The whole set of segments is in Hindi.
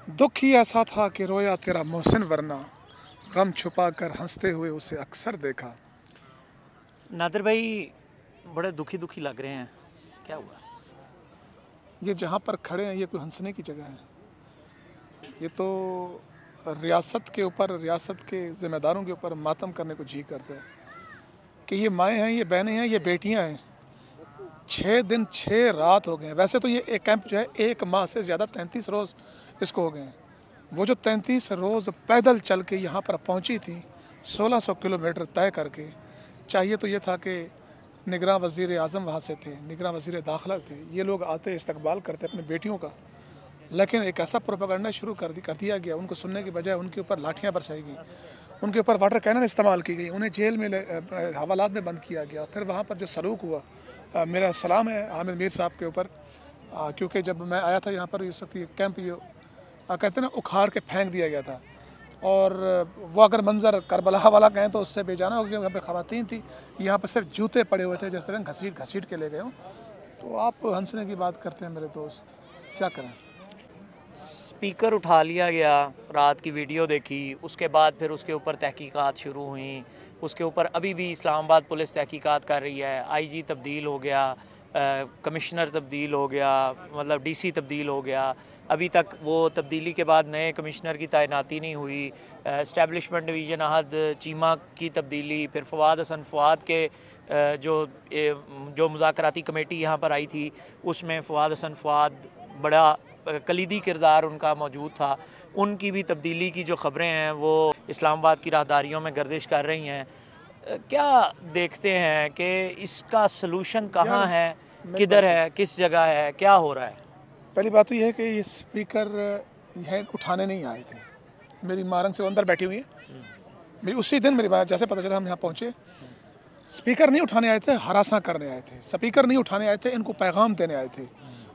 दुख ही ऐसा था कि रोया तेरा मोहसिन वरना गम छुपा कर हंसते हुए उसे अक्सर देखा। नादिर भाई बड़े दुखी दुखी लग रहे हैं, क्या हुआ? ये जहाँ पर खड़े हैं ये कोई हंसने की जगह है? ये तो रियासत के ऊपर, रियासत के ज़िम्मेदारों के ऊपर मातम करने को जी करता है कि ये माएँ हैं, ये बहनें हैं, ये बेटियाँ हैं। 6 दिन 6 रात हो गए हैं। वैसे तो ये एक कैंप जो है 1 माह से ज़्यादा 33 रोज़ इसको हो गए हैं। वो जो 33 रोज़ पैदल चल के यहाँ पर पहुँची थी 1600 किलोमीटर तय करके, चाहिए तो ये था कि निगरान वज़ीर आज़म वहाँ से थे, निगरान वज़ीर दाखिला थे, ये लोग आते इस्तकबाल करते अपनी बेटियों का। लेकिन एक ऐसा प्रोपेगेंडा शुरू कर दिया गया, उनको सुनने की बजाय उनके ऊपर लाठियाँ बरसाई गई, उनके ऊपर वाटर कैनन इस्तेमाल की गई, उन्हें जेल में हवालात में बंद किया गया। फिर वहाँ पर जो सलूक हुआ, मेरा सलाम है हामिद मीर साहब के ऊपर, क्योंकि जब मैं आया था यहाँ पर इस वक्त ये कैंप ये कहते हैं ना उखाड़ के फेंक दिया गया था। और वो अगर मंज़र करबला वाला कहें तो उससे बेजाना हो गया। यहाँ पे ख़वातीन थी, यहाँ पर सिर्फ जूते पड़े हुए थे, जिस तरह घसीट घसीट के ले गए हों। तो आप हंसने की बात करते हैं मेरे दोस्त, क्या करें। स्पीकर उठा लिया गया, रात की वीडियो देखी, उसके बाद फिर उसके ऊपर तहकीकात शुरू हुई। उसके ऊपर अभी भी इस्लामाबाद पुलिस तहकीकात कर रही है। आईजी तब्दील हो गया, कमिश्नर तब्दील हो गया, मतलब डीसी तब्दील हो गया। अभी तक वो तब्दीली के बाद नए कमिश्नर की तैनाती नहीं हुई। एस्टेब्लिशमेंट डिवीज़न अहद चीमा की तब्दीली, फिर फवाद हसन फवाद के जो मुज़ाकराती कमेटी यहाँ पर आई थी उसमें फवाद हसन फवाद बड़ा कलीदी किरदार उनका मौजूद था। उनकी भी तब्दीली की जो ख़बरें हैं वो इस्लामाबाद की राहदारियों में गर्दिश कर रही हैं। क्या देखते हैं कि इसका सलूशन कहाँ है, किधर है, किस जगह है, क्या हो रहा है? पहली बात तो यह है कि ये स्पीकर यह उठाने नहीं आए थे। मेरी मारंग से वो अंदर बैठी हुई है। मेरी उसी दिन मेरी बात जैसे पता चला हम यहाँ पहुँचे, स्पीकर नहीं उठाने आए थे, हरासा करने आए थे। स्पीकर नहीं उठाने आए थे, इनको पैगाम देने आए थे।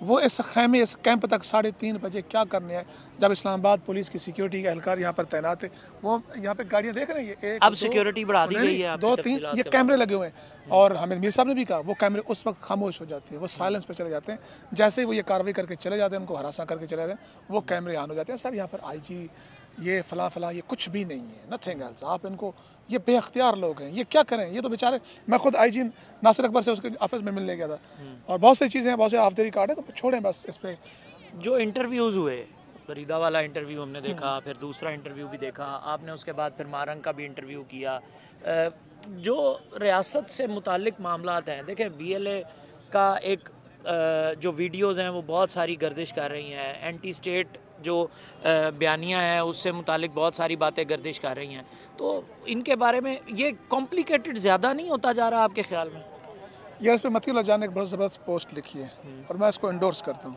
वो इस खैमे, इस कैंप तक 3:30 बजे क्या करने आए, जब इस्लामाबाद पुलिस की सिक्योरिटी के एहलकार यहाँ पर तैनात है। वो यहाँ पे गाड़ियाँ देख रहे हैं, अब सिक्योरिटी बढ़ा दी गई है, 2-3 ये कैमरे लगे हुए हैं। और हामिद मीर साहब ने भी कहा वो कैमरे उस वक्त खामोश हो जाती है, वो साइलेंस पे चले जाते हैं। जैसे ही वो ये कार्रवाई करके चले जाते हैं, उनको हरासा करके चले जाते हैं, वो कैमरे ऑन हो जाते हैं। सर यहाँ पर आईजी ये फला ये कुछ भी नहीं है, नथिंग एल्स। आप इनको, ये बेअख्तियार लोग हैं, ये क्या करें। ये तो बेचारे, मैं खुद आईजी नासिर अकबर से उसके ऑफिस में मिलने गया था, और बहुत सी चीज़ें हैं, बहुत से आफदरी कार्ड है, तो छोड़ें बस इस पर। जो इंटरव्यूज़ हुए, फरीदा वाला इंटरव्यू हमने देखा, फिर दूसरा इंटरव्यू भी देखा आपने, उसके बाद फिर मारंग का भी इंटरव्यू किया। जो रियासत से मुतालिक मामलात हैं, देखें BLA का एक जो वीडियोज़ हैं वो बहुत सारी गर्दिश कर रही हैं। एंटी स्टेट जो बयानियाँ हैं उससे मुतालिक बहुत सारी बातें गर्दिश कर रही हैं। तो इनके बारे में ये कॉम्प्लिकेटेड ज़्यादा नहीं होता जा रहा आपके ख्याल में? यह इस पर मतीउल्लाह जान ने एक बहुत ज़बरदस्त पोस्ट लिखी है और मैं इसको एंडोर्स करता हूँ।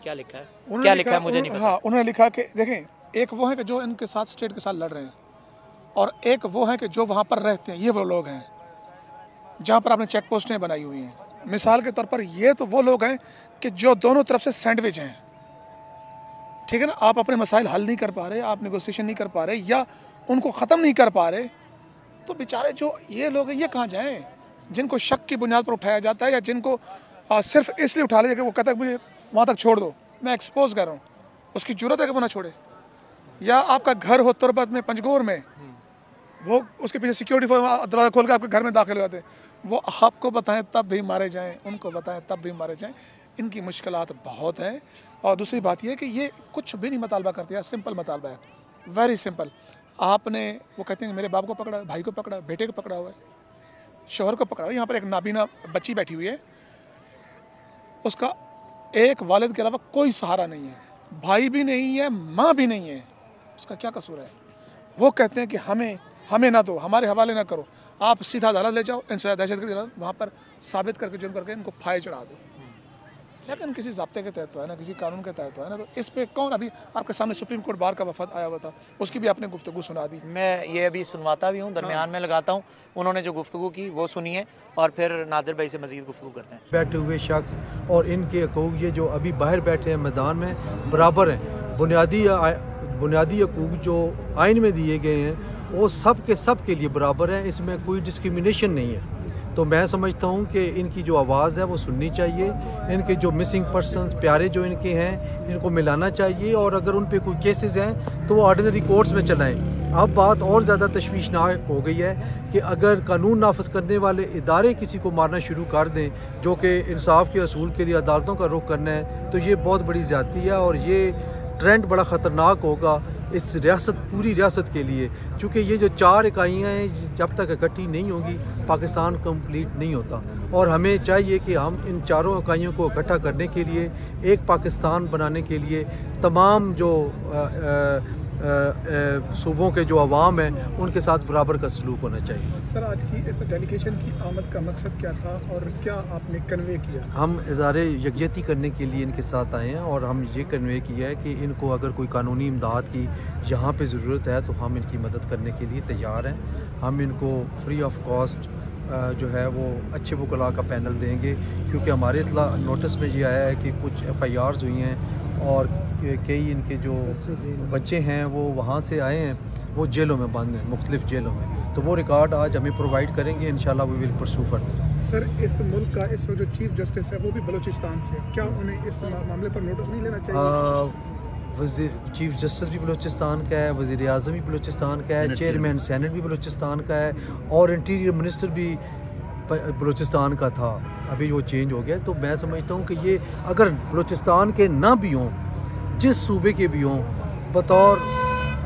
क्या लिखा है? क्या लिखा है मुझे नहीं पता। हाँ, उन्होंने लिखा कि देखें, एक वो है कि जो इनके साथ स्टेट के साथ लड़ रहे हैं, और एक वो है कि जो वहाँ पर रहते हैं। ये वो लोग हैं जहाँ पर आपने चेक पोस्टें बनाई हुई हैं। मिसाल के तौर पर ये तो वो लोग हैं कि जो दोनों तरफ से सैंडविच हैं, ठीक है ना। आप अपने मसाइल हल नहीं कर पा रहे, आप नेगोशिएशन नहीं कर पा रहे, या उनको ख़त्म नहीं कर पा रहे, तो बेचारे जो ये लोग हैं ये कहाँ जाएँ, जिनको शक की बुनियाद पर उठाया जाता है, या जिनको सिर्फ इसलिए उठा लिया कि वो कहता है मुझे वहाँ तक छोड़ दो, मैं एक्सपोज कर रहा हूँ, उसकी ज़रूरत है कि वो ना छोड़े। या आपका घर हो तुरबत में, पंजगोर में, वो उसके पीछे सिक्योरिटी दरवाज़ा खोल कर आपके घर में दाखिल हो जाते हैं, वो आपको बताएं तब भी मारे जाएं, उनको बताएं तब भी मारे जाएं। इनकी मुश्किलात बहुत हैं। और दूसरी बात यह है कि ये कुछ भी नहीं मुतालबा करते हैं, सिंपल मुतालबा है, वेरी सिंपल। आपने, वो कहते हैं मेरे बाप को पकड़ा, भाई को पकड़ा, बेटे को पकड़ा हुआ है, शोहर को पकड़ा हुआ है। यहाँ पर एक नाबीना बच्ची बैठी हुई है, उसका एक वालिद के अलावा कोई सहारा नहीं है, भाई भी नहीं है, माँ भी नहीं है, उसका क्या कसूर है। वो कहते हैं कि हमें ना दो, हमारे हवाले ना करो, आप सीधा अदालत ले जाओ, इनसे दहशतगर्दी अदालत, वहाँ पर साबित करके जुर्म करके इनको फाहे चढ़ा दो। लेकिन किसी ज़ाब्ते के तहत तो है ना, किसी कानून के तहत तो है ना। तो इस पे कौन, अभी आपके सामने सुप्रीम कोर्ट बार का वफद आया हुआ था, उसकी भी आपने गुफ्तगू सुना दी। मैं ये अभी सुनवाता भी हूँ, दरमियान में लगाता हूँ। उन्होंने जो गुफ्तगू की वो सुनिए और फिर नादिर भाई से मज़ीद गुफ्तगू करते हैं। बैठे हुए शख्स और इनके हकूक़, ये जो अभी बाहर बैठे हैं मैदान में, बराबर हैं। बुनियादी हकूक़ जो आइन में दिए गए हैं वो सब के लिए बराबर हैं, इसमें कोई डिस्क्रिमिनेशन नहीं है। तो मैं समझता हूँ कि इनकी जो आवाज़ है वो सुननी चाहिए, इनके जो मिसिंग पर्सनस प्यारे जो इनके हैं इनको मिलाना चाहिए, और अगर उन पे कोई केसेस हैं तो वो ऑर्डिनरी कोर्ट्स में चलाएं। अब बात और ज़्यादा तशवीशनाक हो गई है कि अगर कानून नाफिज करने वाले इदारे किसी को मारना शुरू कर दें जो कि इंसाफ के असूल के लिए अदालतों का रुख करना है, तो ये बहुत बड़ी ज़्यादती है और ये ट्रेंड बड़ा ख़तरनाक होगा इस रियासत, पूरी रियासत के लिए। क्योंकि ये जो 4 इकाइयाँ हैं जब तक इकट्ठी नहीं होंगी पाकिस्तान कंप्लीट नहीं होता, और हमें चाहिए कि हम इन 4 इकाइयों को इकट्ठा करने के लिए, एक पाकिस्तान बनाने के लिए तमाम जो सूबों के जो अवाम हैं उनके साथ बराबर का सलूक होना चाहिए। सर, आज की इस डेलीगेशन की आमद का मकसद क्या था और क्या आपने कन्वे किया? हम इज़हारे यकजहती करने के लिए इनके साथ आए हैं और हम ये कन्वे किया है कि इनको अगर कोई कानूनी इमदाद की यहाँ पे ज़रूरत है तो हम इनकी मदद करने के लिए तैयार हैं। हम इनको फ्री ऑफ कॉस्ट जो है वो अच्छे वकला का पैनल देंगे, क्योंकि हमारे इतला नोटिस में ये आया है कि कुछ FIRs हुई हैं और कई इनके जो बच्चे हैं वो वहाँ से आए हैं, वो जेलों में बंद हैं, मुख्तलिफ जेलों में। तो वो रिकॉर्ड आज हमें प्रोवाइड करेंगे, इंशाल्लाह we will pursue further. Sir, इस मुल्क का इस वक्त जो चीफ जस्टिस है वो भी बलूचिस्तान से, क्या उन्हें इस मामले पर नोटिस नहीं लेना चाहिए? चीफ जस्टिस भी बलूचिस्तान का है, वज़ीर आज़म भी बलूचिस्तान का है, चेयरमैन सेनेट भी बलूचिस्तान का है, और इंटीरियर मिनिस्टर भी बलूचिस्तान का था, अभी वो चेंज हो गया। तो मैं समझता हूँ कि ये अगर बलूचिस्तान के ना भी हों, जिस सूबे के भी हों, बतौर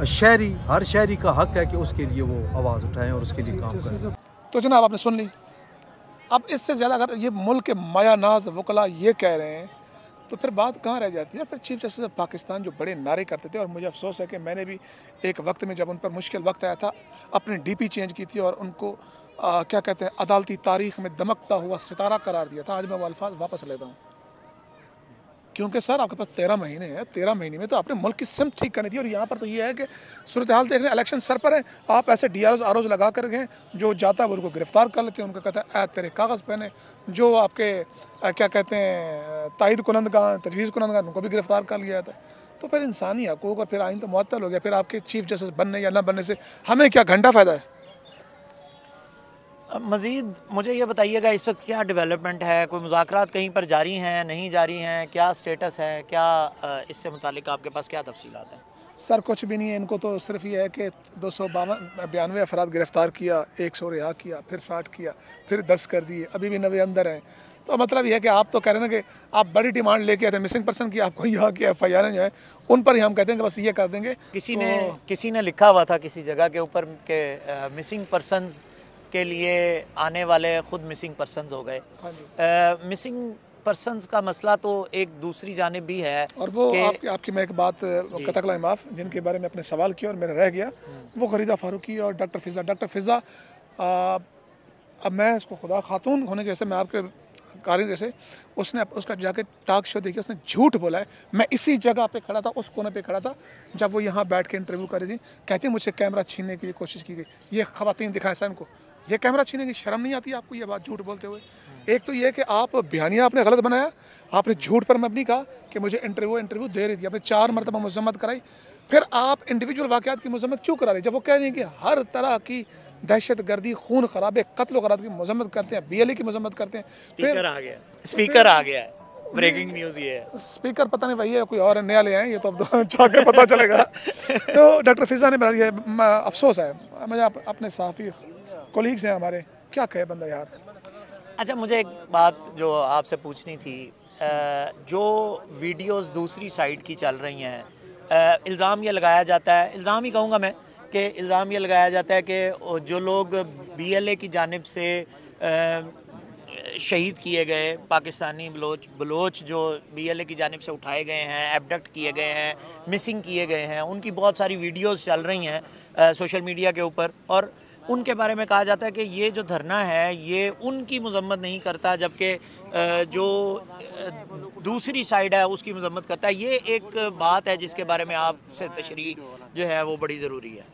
शहरी हर शहरी का हक है कि उसके लिए वो आवाज़ उठाएं और उसके लिए काम करें। तो जनाब, आपने सुन ली। अब इससे ज़्यादा अगर ये मुल्क के मायानाज वकला ये कह रहे हैं तो फिर बात कहाँ रह जाती है? फिर चीफ जस्टिस ऑफ पाकिस्तान जो बड़े नारे करते थे, और मुझे अफसोस है कि मैंने भी एक वक्त में जब उन पर मुश्किल वक्त आया था अपनी DP चेंज की थी और उनको क्या कहते हैं अदालती तारीख में दमकता हुआ सितारा करार दिया था। आज मैं वो अल्फाज वापस लेता हूँ, क्योंकि सर आपके पास 13 महीने हैं, 13 महीने में तो आपने मुल्क की सिमत ठीक करनी थी। और यहाँ पर तो ये है कि सूरत हाल देख रहे हैं, इलेक्शन सर पर है, आप ऐसे DROs ROs लगा कर गए, जो जाता है वो उनको गिरफ्तार कर लेते हैं, उनको कहता है तेरे कागज़ पहने, जो आपके क्या कहते हैं तायद कुनंदगान, तजवीज़ कुनंदगान, उनको भी गिरफ्तार कर लिया जाता है। तो फिर इंसानी हकूक़ और फिर आइन तो मुअत्तल हो गया। फिर आपके चीफ जस्टिस बनने या ना बनने से हमें क्या घंटा फ़ायदा है? मज़ीद मुझे ये बताइएगा, इस वक्त क्या डेवलपमेंट है? कोई मुज़ाकरात कहीं पर जारी हैं, नहीं जारी हैं? क्या स्टेटस है? क्या इससे मुतालिक आपके पास क्या तफसीलात हैं? सर, कुछ भी नहीं है। इनको तो सिर्फ ये है कि 292 अफराद गिरफ़्तार किया, 100 रिहा किया, फिर 60 किया, फिर 10 कर दिए, अभी भी 90 अंदर हैं। तो मतलब ये है कि आप तो कह रहे हैं ना कि आप बड़ी डिमांड लेके आए थे मिसिंग पर्सन की, आपको यहाँ की FIR जो है उन पर ही हम कहते हैं कि बस ये कर देंगे। किसी ने लिखा हुआ था किसी जगह के ऊपर के मिसिंग पर्सनस के लिए आने वाले ख़ुद मिसिंग पर्सनस हो गए। मिसिंग पर्सनस का मसला तो एक दूसरी जानिब भी है, और वो आपकी मैं एक बात कतकला माफ़, जिनके बारे में आपने सवाल किया और मेरा रह गया, वो गरीदा फारूकी और डॉक्टर फ़िज़ा। अब मैं इसको खुदा खातून होने के जैसे मैं आपके कार्य जैसे उसने उसका जाके टॉक शो देखिए, उसने झूठ बोला है। मैं इसी जगह पे खड़ा था, उस कोने पे खड़ा था जब वो यहाँ बैठ के इंटरव्यू कर रही थी। कहती है मुझसे कैमरा छीनने की कोशिश की गई। ये ख़वातीन दिखाएं सर इनको, ये कैमरा छीनने की शर्म नहीं आती आपको? ये बात झूठ बोलते हुए, एक तो ये कि आप बयानिया आपने गलत बनाया, आपने झूठ पर मबनी कहा कि मुझे इंटरव्यू दे रही थी, आपने 4 मरतबा मजम्मत कराई, फिर आप इंडिविजुअल वाक़यात की मजम्मत क्यों करा रहे? जब वो कह रही हैं कि हर तरह की दहशत गर्दी, खून खराबे, कत्ल वगैरह की मजम्मत करते हैं, BLA की मजम्मत करते हैं। स्पीकर आ गया है, ब्रेकिंग न्यूज़ ये है। स्पीकर पता नहीं वही है कोई और नया ले आए, ये तो अब जाकर पता चलेगा। तो डॉक्टर फ़िज़ा ने बना लिया, अफसोस है मुझे, अपने सहाफ़ी कोलीग्स हैं हमारे, क्या कहे बंदा यार। अच्छा, मुझे एक बात जो आपसे पूछनी थी, जो वीडियोस दूसरी साइड की चल रही हैं, इल्ज़ाम ये लगाया जाता है, इल्ज़ाम ही कहूँगा मैं, कि इल्ज़ाम ये लगाया जाता है कि जो लोग BLA की जानिब से शहीद किए गए, पाकिस्तानी बलोच जो BLA की जानिब से उठाए गए हैं, एबडक्ट किए गए हैं, मिसिंग किए गए हैं, उनकी बहुत सारी वीडियोस चल रही हैं सोशल मीडिया के ऊपर, और उनके बारे में कहा जाता है कि ये जो धरना है ये उनकी मजम्मत नहीं करता, जबकि जो दूसरी साइड है उसकी मजम्मत करता है। ये एक बात है जिसके बारे में आपसे तशरीह जो है वो बड़ी ज़रूरी है।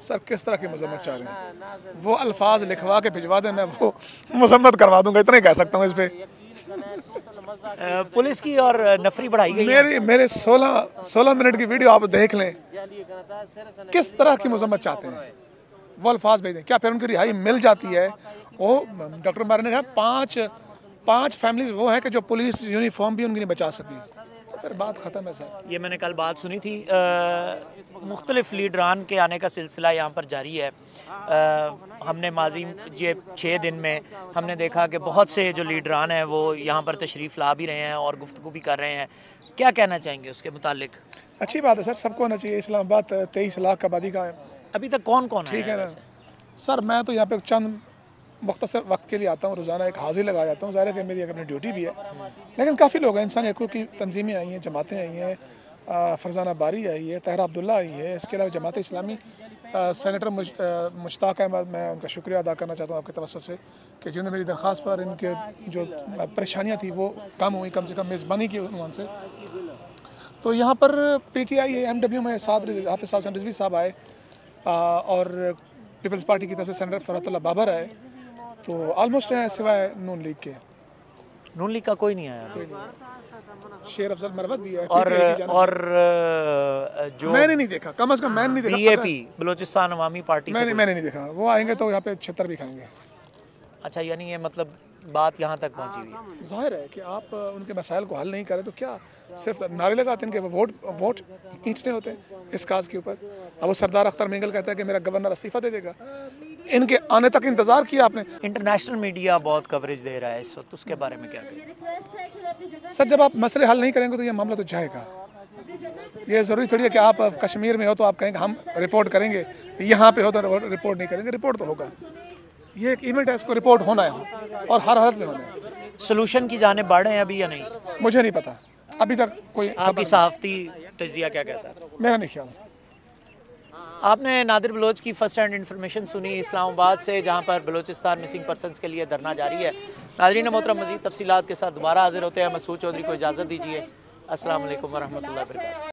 सर, किस तरह की मजम्मत चाह रहे हैं? वो अल्फाज लिखवा के भिजवा दें, मैं वो मजम्मत करवा दूंगा, इतना ही कह सकता हूँ इस पर। पुलिस की और नफरी बढ़ाई गई। मेरे 16 मिनट की वीडियो आप देख लें, किस तरह की मजम्मत चाहते हैं वो अल्फाज भेजें। क्या फिर उनकी रिहाई मिल जाती है वो डॉक्टर मारे ने कहा पाँच फैमिलीज वो हैं कि जो पुलिस यूनिफॉर्म भी उनकी नहीं बचा सकी, तो फिर बात ख़त्म है सर। ये मैंने कल बात सुनी थी। मुख्तलिफ लीडरान के आने का सिलसिला यहाँ पर जारी है। हमने माजी ये 6 दिन में हमने देखा कि बहुत से जो लीडरान हैं वो यहाँ पर तशरीफ़ ला भी रहे हैं और गुफ्तगू भी कर रहे हैं। क्या कहना चाहेंगे उसके मुतालिक? अच्छी बात है सर, सबको आना चाहिए। इस्लामाबाद 23 लाख आबादी का है। अभी तक कौन कौन ठीक है ना सर? मैं तो यहाँ पे चंद मुख्तसर वक्त के लिए आता हूँ, रोज़ाना एक हाजिर लगा जाता हूँ। ज़ाहिर है कि मेरी अपनी ड्यूटी भी है, लेकिन काफ़ी लोग हैं, इंसानी हकूक़ की तंजीमें आई हैं, जमातें आई हैं, फरजाना बारी आई है, तहरा अब्दुल्ला आई है, इसके अलावा जमात इस्लामी सेनेटर मुश्ताक अहमद, मैं उनका शुक्रिया अदा करना चाहता हूँ आपके तवज्जुह से कि जिन्होंने मेरी दरख्वास्त पर इनके जो परेशानियाँ थी वो कम हुई, कम से कम मेज़बानी की उन्वान से। तो यहाँ पर PTI है, MW में साद हाफिज़ हसन रिजवी साहब आए और पीपल्स पार्टी की तरफ से सेनेटर फरहतुल्लाह बाबर आए, तो ऑलमोस्ट हैं सिवाय नून लीग के। नून लीग का कोई नहीं आया? कोई नहीं। शेर अफजल मरवत भी है और जो मैंने नहीं देखा, कम से कम मैंने नहीं देखा। BAP बलूचिस्तान अवामी पार्टी से मैंने नहीं देखा। वो आएंगे तो यहाँ पे छितर भी खाएंगे। अच्छा, यानी ये मतलब बात यहाँ तक पहुँची हुई है। जाहिर है कि आप उनके मसाइल को हल नहीं करें तो क्या सिर्फ नारे लगाते हैं कि वोट खींचने होते हैं इस काज के ऊपर। अब वो सरदार अख्तर मिंगल कहता है कि मेरा गवर्नर इस्तीफा दे देगा। इनके आने तक इंतज़ार किया आपने। इंटरनेशनल मीडिया बहुत कवरेज दे रहा है इस वक्त, उसके बारे में क्या कहें? सर, जब आप मसले हल नहीं करेंगे तो ये मामला तो जाएगा। ये ज़रूरी थोड़ी है कि आप कश्मीर में हो तो आप कहेंगे हम रिपोर्ट करेंगे, यहाँ पे हो तो रिपोर्ट नहीं करेंगे। रिपोर्ट तो होगा। ये एक इवेंट है, इसको रिपोर्ट होना है और हर हालत में होना है। सोल्यूशन की जाने बढ़े हैं अभी या नहीं? मुझे नहीं पता, अभी तक कोई। आपकी सहाफ़ती तजिया क्या कहता है? मेरा नहीं ख्याल। आपने नादिर बलोच की फ़र्स्ट हैंड इन्फॉर्मेशन सुनी इस्लामाबाद से, जहां पर बलूचिस्तान मिसिंग पर्सनस के लिए धरना जारी है। नाज़रीन मोहतरम, मज़ीद तफसीलात के साथ दोबारा हाजिर होते हैं। मसूद चौधरी को इजाज़त दीजिए। अस्सलाम वालेकुम वरहमतुल्लाहि वबरकातुहू।